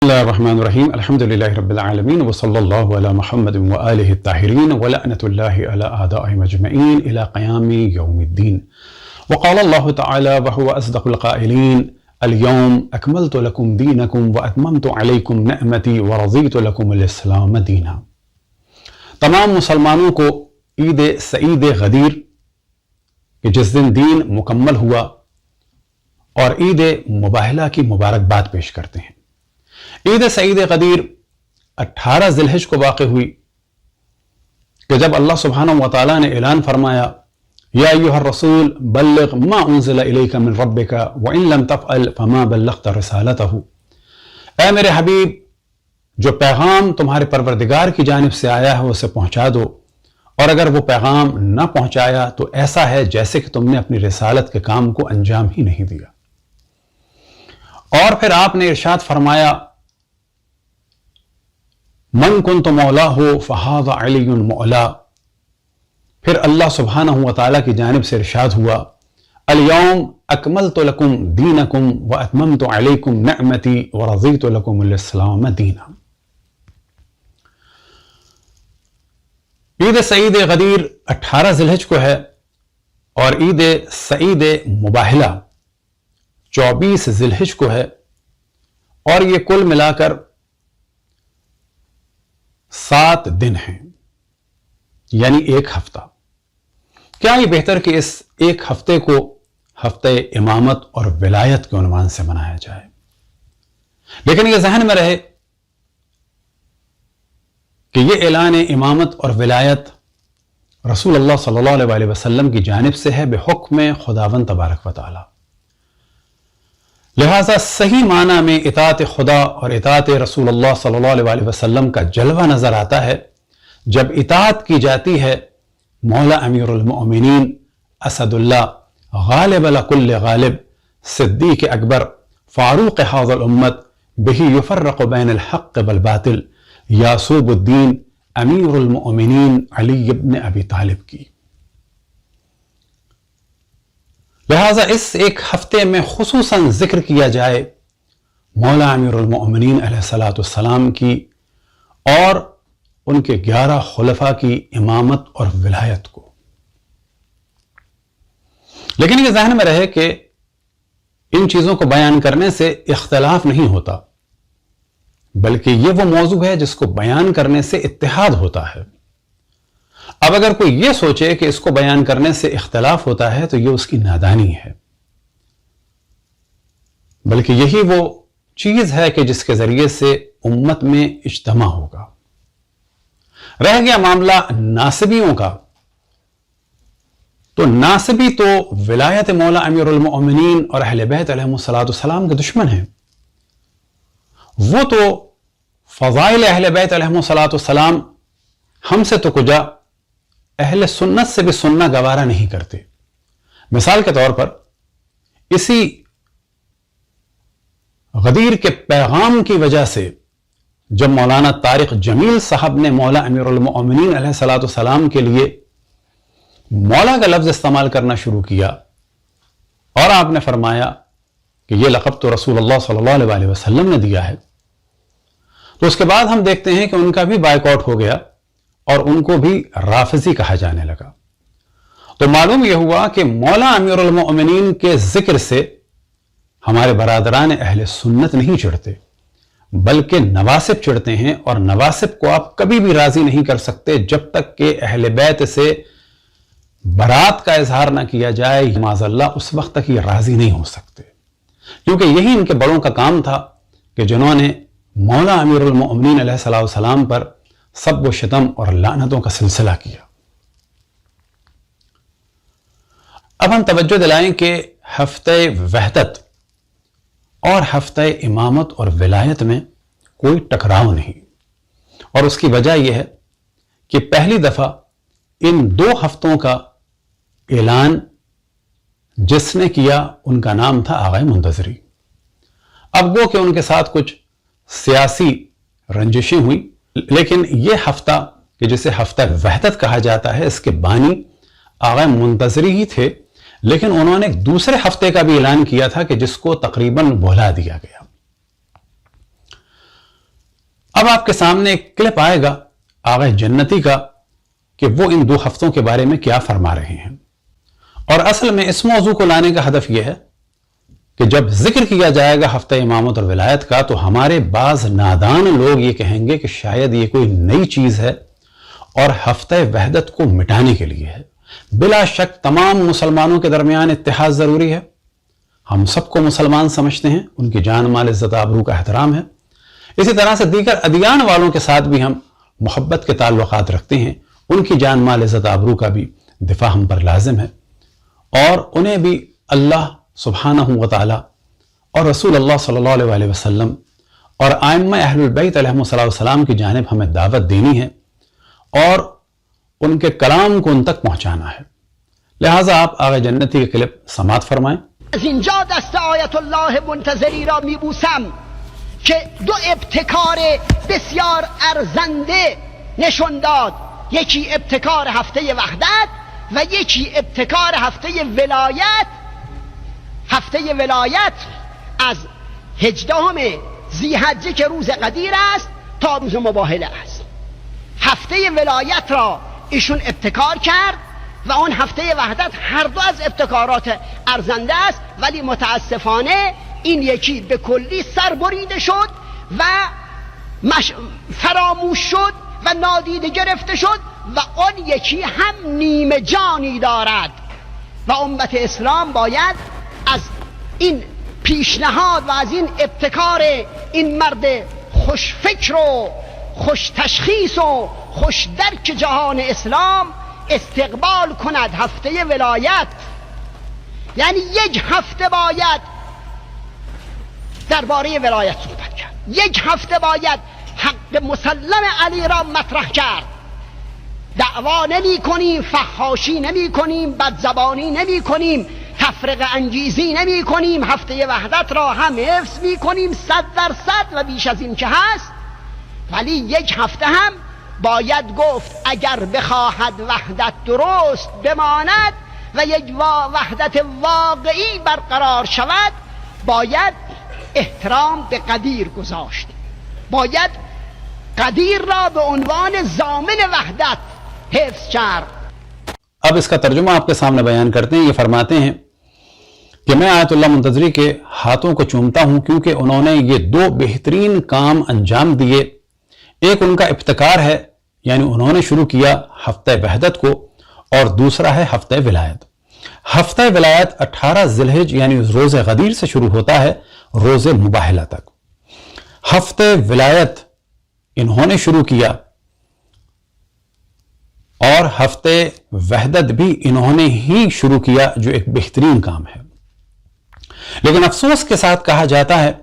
الله الرحمن الرحيم الحمد لله رب العالمين وصلى الله على محمد وآله الطاهرين ولعنة الله على أعدائهم أجمعين إلى قيام يوم الدين. وقال الله تعالى وهو أصدق القائلين اليوم أكملت لكم دينكم وأتممت عليكم نعمتي ورضيت لكم الإسلام دينا. تمام مسلمانوں کو عید سعید غدیر کہ جس دن دین مکمل ہوا اور عید مباہلہ کی مبارکباد پیش کرتے ہیں. عید سعید غدیر 18 ذی الحجہ کو واقع ہوئی کہ جب اللہ سبحانہ وتعالی نے اعلان فرمایا یا ایھا الرسول بلغ ما انزل الیک من ربک وان لم تفعل فما بلغت رسالتہ. اے میرے حبیب، جو پیغام تمہارے پروردگار کی جانب سے آیا ہے اسے پہنچا دو، اور اگر وہ پیغام نہ پہنچایا تو ایسا ہے جیسے کہ تم نے اپنی رسالت کے کام کو انجام ہی نہیں دیا. اور پھر آپ نے ارشاد فرمایا من کنت مولاہ فہذا علی مولا. پھر اللہ سبحانہ وتعالی کی جانب سے ارشاد ہوا الیوم اکملت لکم دینکم واتممت علیکم نعمتی ورضیت لکم الاسلام دینا. عید سعید غدیر 18 ذی الحجہ کو ہے اور عید سعید مباہلہ 24 ذی الحجہ کو ہے، اور یہ کل ملا کر 7 دن ہیں، یعنی ایک ہفتہ. کیا یہ بہتر کہ اس ایک ہفتے کو ہفتہ امامت اور ولایت کے عنوان سے منایا جائے، لیکن یہ ذہن میں رہے کہ یہ اعلان امامت اور ولایت رسول اللہ صلی اللہ علیہ وسلم کی جانب سے ہے بحکم خداوند تبارک و تعالی. لہذا صحیح معنی میں اطاعت خدا اور اطاعت رسول اللہ صلی اللہ علیہ وسلم کا جلوہ نظر آتا ہے جب اطاعت کی جاتی ہے مولا امیر المؤمنین اسد اللہ غالب لکل غالب صدیق اکبر فاروق حوض الامت بہی یفرق بین الحق والباطل یاسوب الدین امیر المؤمنین علی ابن ابی طالب کی. لہذا اس ایک ہفتے میں خصوصاً ذکر کیا جائے مولا امیر المؤمنین علیہ الصلوۃ والسلام کی اور ان کے 11 خلفاء کی امامت اور ولایت کو. لیکن یہ ذہن میں رہے کہ ان چیزوں کو بیان کرنے سے اختلاف نہیں ہوتا، بلکہ یہ وہ موضوع ہے جس کو بیان کرنے سے اتحاد ہوتا ہے. اب اگر کوئی یہ سوچے کہ اس کو بیان کرنے سے اختلاف ہوتا ہے تو یہ اس کی نادانی ہے، بلکہ یہی وہ چیز ہے کہ جس کے ذریعے سے امت میں اجتماع ہوگا. رہ گیا معاملہ ناسبیوں کا، تو ناسبی تو ولایت مولا امیر المؤمنین اور اہل بیت علیہ الصلوۃ والسلام کے دشمن ہیں. وہ تو فضائل اہل بیت علیہ الصلوۃ والسلام ہم سے تو کجا اہل سنت سے بھی سننا گوارا نہیں کرتے. مثال کے طور پر اسی غدیر کے پیغام کی وجہ سے جب مولانا طارق جمیل صاحب نے مولا امیر المؤمنین علیہ الصلوۃ والسلام کے لیے مولا کا لفظ استعمال کرنا شروع کیا اور آپ نے فرمایا کہ یہ لقب تو رسول اللہ صلی اللہ علیہ وسلم نے دیا ہے، تو اس کے بعد ہم دیکھتے ہیں کہ ان کا بھی بائیکاٹ ہو گیا اور ان کو بھی رافضی کہا جانے لگا. تو معلوم یہ ہوا کہ مولا امیر المؤمنین کے ذکر سے ہمارے برادران اہل سنت نہیں چڑھتے، بلکہ نواسب چڑھتے ہیں، اور نواسب کو آپ کبھی بھی راضی نہیں کر سکتے جب تک کہ اہل بیت سے برات کا اظہار نہ کیا جائے. معاذ اللہ اس وقت تک یہ راضی نہیں ہو سکتے، کیونکہ یہی ان کے بڑوں کا کام تھا کہ جنہوں نے مولا امیر المؤمنین علیہ الصلوۃ والسلام پر سب و شتم اور لعنتوں کا سلسلہ کیا. اب ہم توجہ دلائیں کہ ہفتہ وحدت اور ہفتہ امامت اور ولایت میں کوئی ٹکراؤ نہیں، اور اس کی وجہ یہ ہے کہ پہلی دفعہ ان 2 ہفتوں کا اعلان جس نے کیا ان کا نام تھا آغا منتظری. اب وہ کہ ان کے ساتھ کچھ سیاسی رنجشیں ہوئی، لیکن یہ ہفتہ کہ جسے ہفتہ وحدت کہا جاتا ہے اس کے بانی آغا منتظری ہی تھے، لیکن انہوں نے ایک دوسرے ہفتے کا بھی اعلان کیا تھا کہ جس کو تقریباً بھلا دیا گیا. اب آپ کے سامنے ایک کلپ آئے گا آغا جنتی کا کہ وہ ان 2 ہفتوں کے بارے میں کیا فرما رہے ہیں. اور اصل میں اس موضوع کو لانے کا ہدف یہ ہے کہ جب ذکر کیا جائے گا ہفتہ امامت اور ولایت کا تو ہمارے بعض نادان لوگ یہ کہیں گے کہ شاید یہ کوئی نئی چیز ہے اور ہفتہ وحدت کو مٹانے کے لیے ہے. بلا شک تمام مسلمانوں کے درمیان اتحاد ضروری ہے. ہم سب کو مسلمان سمجھتے ہیں، ان کی جان مال عزت آبرو کا احترام ہے. اسی طرح سے دیگر ادیان والوں کے ساتھ بھی ہم محبت کے تعلقات رکھتے ہیں، ان کی جان مال عزت آبرو کا بھی دفاع ہم پر لازم ہے، اور انہیں بھی اللہ سبحانہ و تعالی اور رسول اللہ صلی اللہ علیہ وسلم اور ائمہ اہل البیت علیہم السلام کی جانب ہمیں دعوت دینی ہے اور ان کے کلام کو ان تک پہنچانا ہے. لہٰذا آپ آقا جنتی کے کلپ سماعت فرمائیں. از اینجا دست آیت الله منتظری را میبوسم که 2 ابتکار بسیار ارزنده نشون داد. یکی ابتکار هفته وحدت و یکی ابتکار هفته ولایت. هفته ولایت از 18 ذی‌حجه که روز قدیر است تا روز مباهله است. هفته ولایت را ایشون ابتکار کرد و اون هفته وحدت هر دو از ابتکارات ارزنده است، ولی متاسفانه این یکی به کلی سر بریده شد و فراموش شد و نادیده گرفته شد و اون یکی هم نیمه جانی دارد و امت اسلام باید از این پیشنهاد و از این ابتکار این مرد خوش فکر و خوش تشخیص و خوش درک جهان اسلام استقبال کند. هفته ولایت یعنی 1 هفته باید درباره ولایت صحبت کرد، 1 هفته باید حق مسلم علی را مطرح کرد. دعوا نمی کنیم، فحاشی نمی کنیم، بدزبانی نمی کنیم، تفرقه انگیزی نمی کنیم، هفته وحدت را هم حفظ می کنیم 100% و بیش از این که هست. ولی 1 هفته هم باید گفت اگر بخواهد وحدت درست بماند و یک وحدت واقعی برقرار شود باید احترام به قدیر گذاشت، باید قدیر را به عنوان ضامن وحدت حفظ کرد. اب اس کا ترجمہ آپ کے سامنے بیان کرتے ہیں. یہ فرماتے ہیں کہ میں آیت اللہ منتظری کے ہاتھوں کو چومتا ہوں کیونکہ انہوں نے یہ 2 بہترین کام انجام دیے. ایک ان کا ابتکار ہے، یعنی انہوں نے شروع کیا ہفتہ وحدت کو، اور دوسرا ہے ہفتہ ولایت. ہفتہ ولایت 18 ذی الحجہ یعنی روز غدیر سے شروع ہوتا ہے روز مباہلہ تک. ہفتہ ولایت انہوں نے شروع کیا اور ہفتہ وحدت بھی انہوں نے ہی شروع کیا، جو ایک بہترین کام ہے. لیکن افسوس کے ساتھ کہا جاتا ہے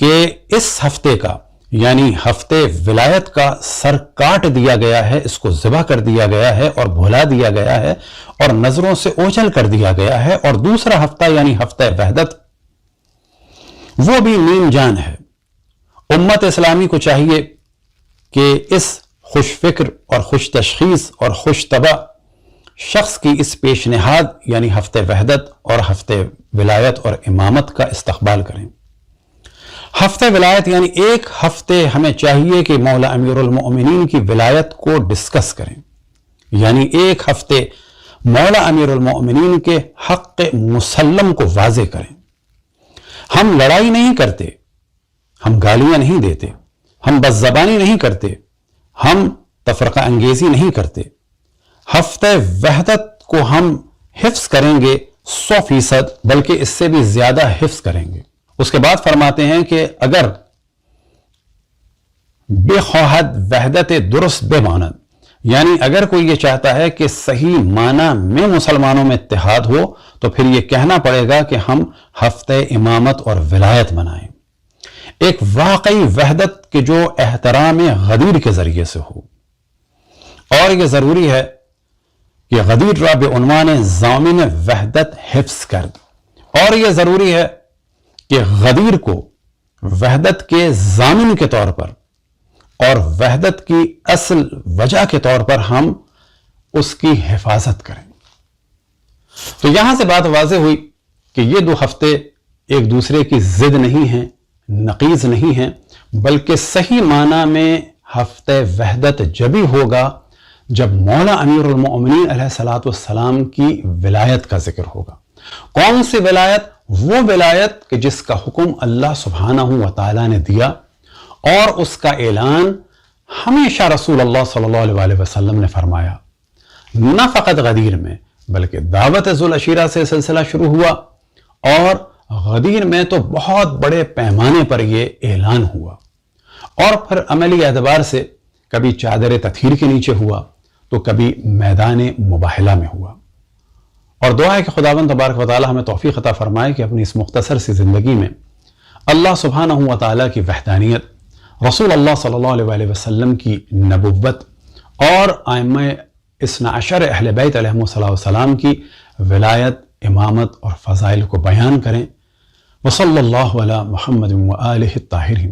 کہ اس ہفتے کا یعنی ہفتے ولایت کا سر کاٹ دیا گیا ہے، اس کو ذبح کر دیا گیا ہے اور بھلا دیا گیا ہے اور نظروں سے اوجھل کر دیا گیا ہے. اور دوسرا ہفتہ یعنی ہفتہ وحدت وہ بھی نیم جان ہے. امت اسلامی کو چاہیے کہ اس خوش فکر اور خوش تشخیص اور خوش طبع شخص کی اس پیش نہاد یعنی ہفتہ وحدت اور ہفتہ ولایت اور امامت کا استقبال کریں. ہفتہ ولایت یعنی 1 ہفتے ہمیں چاہیے کہ مولا امیر المؤمنین کی ولایت کو ڈسکس کریں، یعنی 1 ہفتے مولا امیر المؤمنین کے حق مسلم کو واضح کریں. ہم لڑائی نہیں کرتے، ہم گالیاں نہیں دیتے، ہم بدزبانی نہیں کرتے، ہم تفرقہ انگیزی نہیں کرتے. ہفتہ وحدت کو ہم حفظ کریں گے 100%، بلکہ اس سے بھی زیادہ حفظ کریں گے. اس کے بعد فرماتے ہیں کہ اگر بے خواہد وحدت درست بے مانند، یعنی اگر کوئی یہ چاہتا ہے کہ صحیح معنی میں مسلمانوں میں اتحاد ہو تو پھر یہ کہنا پڑے گا کہ ہم ہفتہ امامت اور ولایت منائیں، ایک واقعی وحدت کے جو احترام غدیر کے ذریعے سے ہو. اور یہ ضروری ہے کہ غدیر را بے عنوان ضامن وحدت حفظ کر، اور یہ ضروری ہے کہ غدیر کو وحدت کے ضامن کے طور پر اور وحدت کی اصل وجہ کے طور پر ہم اس کی حفاظت کریں. تو یہاں سے بات واضح ہوئی کہ یہ 2 ہفتے ایک دوسرے کی ضد نہیں ہیں، نقیض نہیں ہیں، بلکہ صحیح معنی میں ہفتہ وحدت جبھی ہوگا جب مولا امیر المؤمنین علیہ الصلوۃ والسلام کی ولایت کا ذکر ہوگا۔ کون سی ولایت؟ وہ ولایت کہ جس کا حکم اللہ سبحانہ و تعالیٰ نے دیا اور اس کا اعلان ہمیشہ رسول اللہ صلی اللہ علیہ وسلم نے فرمایا، نہ فقط غدیر میں بلکہ دعوت ذوالعشیرہ سے سلسلہ شروع ہوا، اور غدیر میں تو بہت بڑے پیمانے پر یہ اعلان ہوا، اور پھر عملی اعتبار سے کبھی چادر تطہیر کے نیچے ہوا تو کبھی میدان مباہلہ میں ہوا۔ اور دعا ہے کہ خداوند تبارک و تعالی ہمیں توفیق عطا فرمائے کہ اپنی اس مختصر سی زندگی میں اللہ سبحانہ و تعالیٰ کی وحدانیت، رسول اللہ صلی اللہ علیہ وسلم کی نبوت اور ائمہ اثنا عشر اہل بیت علیہم السلام کی ولایت، امامت اور فضائل کو بیان کریں۔ وصلی اللہ علی محمد و آلہ الطاہرین۔